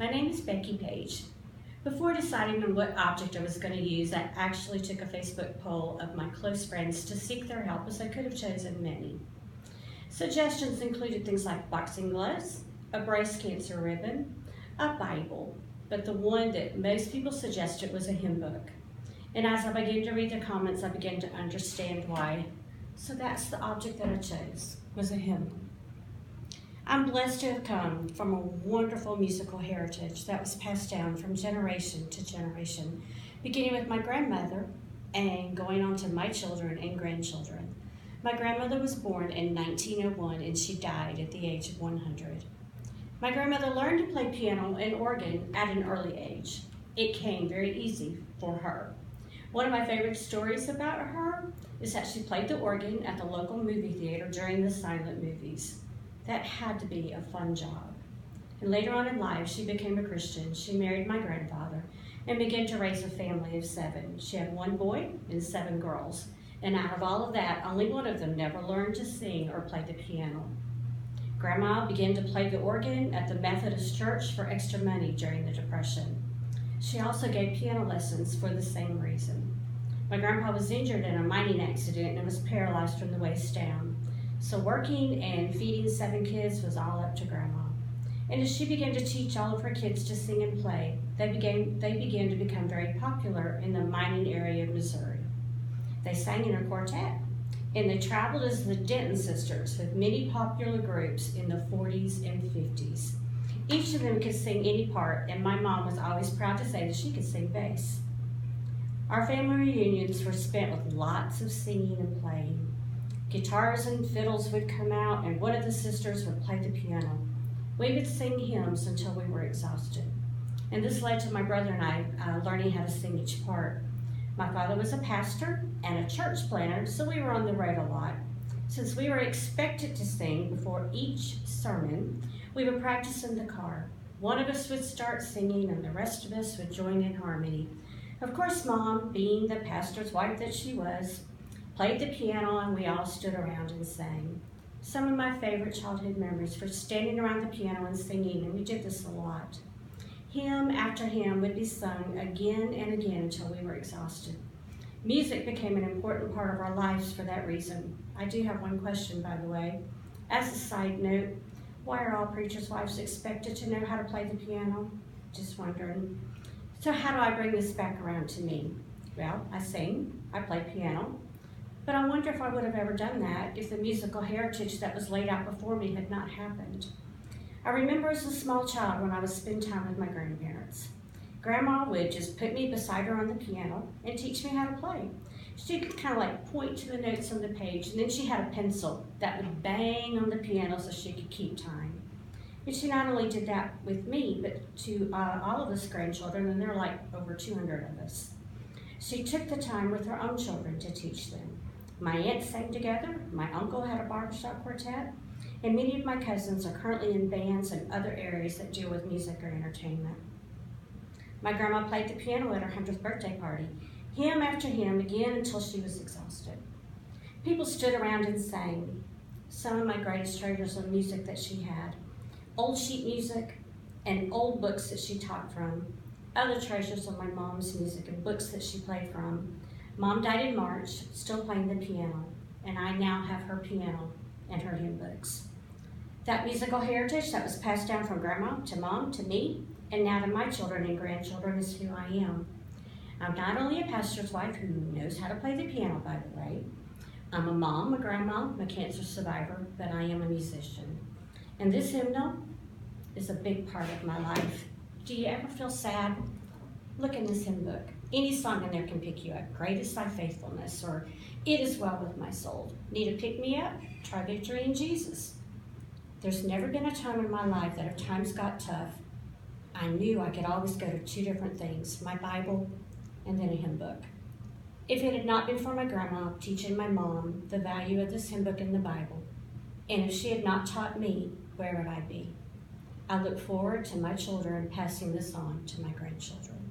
My name is Becky Page. Before deciding on what object I was going to use, I actually took a Facebook poll of my close friends to seek their help, as I could have chosen many. Suggestions included things like boxing gloves, a breast cancer ribbon, a Bible, but the one that most people suggested was a hymn book. And as I began to read the comments, I began to understand why. So that's the object that I chose, was a hymn. I'm blessed to have come from a wonderful musical heritage that was passed down from generation to generation, beginning with my grandmother and going on to my children and grandchildren. My grandmother was born in 1901 and she died at the age of 100. My grandmother learned to play piano and organ at an early age. It came very easy for her. One of my favorite stories about her is that she played the organ at the local movie theater during the silent movies. That had to be a fun job. And later on in life, she became a Christian. She married my grandfather and began to raise a family of 7. She had 1 boy and 7 girls. And out of all of that, only one of them never learned to sing or play the piano. Grandma began to play the organ at the Methodist Church for extra money during the Depression. She also gave piano lessons for the same reason. My grandpa was injured in a mining accident and was paralyzed from the waist down. So working and feeding 7 kids was all up to Grandma. And as she began to teach all of her kids to sing and play, they began to become very popular in the mining area of Missouri. They sang in a quartet, and they traveled as the Denton Sisters with many popular groups in the 40s and 50s. Each of them could sing any part, and my mom was always proud to say that she could sing bass. Our family reunions were spent with lots of singing and playing. Guitars and fiddles would come out, and one of the sisters would play the piano. We would sing hymns until we were exhausted. And this led to my brother and I learning how to sing each part. My father was a pastor and a church planner, so we were on the road a lot. Since we were expected to sing before each sermon, we would practice in the car. One of us would start singing and the rest of us would join in harmony. Of course, Mom, being the pastor's wife that she was, played the piano and we all stood around and sang. Some of my favorite childhood memories were standing around the piano and singing, and we did this a lot. Hymn after hymn would be sung again and again until we were exhausted. Music became an important part of our lives for that reason. I do have one question, by the way. As a side note, why are all preachers' wives expected to know how to play the piano? Just wondering. So how do I bring this back around to me? Well, I sing, I play piano, but I wonder if I would have ever done that if the musical heritage that was laid out before me had not happened. I remember as a small child when I would spend time with my grandparents. Grandma would just put me beside her on the piano and teach me how to play. She could kind of like point to the notes on the page, and then she had a pencil that would bang on the piano so she could keep time. And she not only did that with me, but to all of us grandchildren, and there are like over 200 of us. She took the time with her own children to teach them. My aunt sang together, my uncle had a barbershop quartet, and many of my cousins are currently in bands and other areas that deal with music or entertainment. My grandma played the piano at her 100th birthday party, hymn after hymn, again until she was exhausted. People stood around and sang. Some of my greatest treasures of music that she had: old sheet music and old books that she taught from. Other treasures of my mom's music and books that she played from. Mom died in March, still playing the piano, and I now have her piano and her hymn books. That musical heritage that was passed down from Grandma to Mom to me, and now to my children and grandchildren, is who I am. I'm not only a pastor's wife who knows how to play the piano, by the way. I'm a mom, a grandma, a cancer survivor, but I am a musician. And this hymnal is a big part of my life. Do you ever feel sad? Look in this hymn book. Any song in there can pick you up. Great is thy faithfulness, or It is well with my soul. Need a pick-me-up? Try victory in Jesus. There's never been a time in my life that if times got tough, I knew I could always go to 2 different things: my Bible and then a hymn book. If it had not been for my grandma teaching my mom the value of this hymn book and the Bible, and if she had not taught me, where would I be? I look forward to my children passing this on to my grandchildren.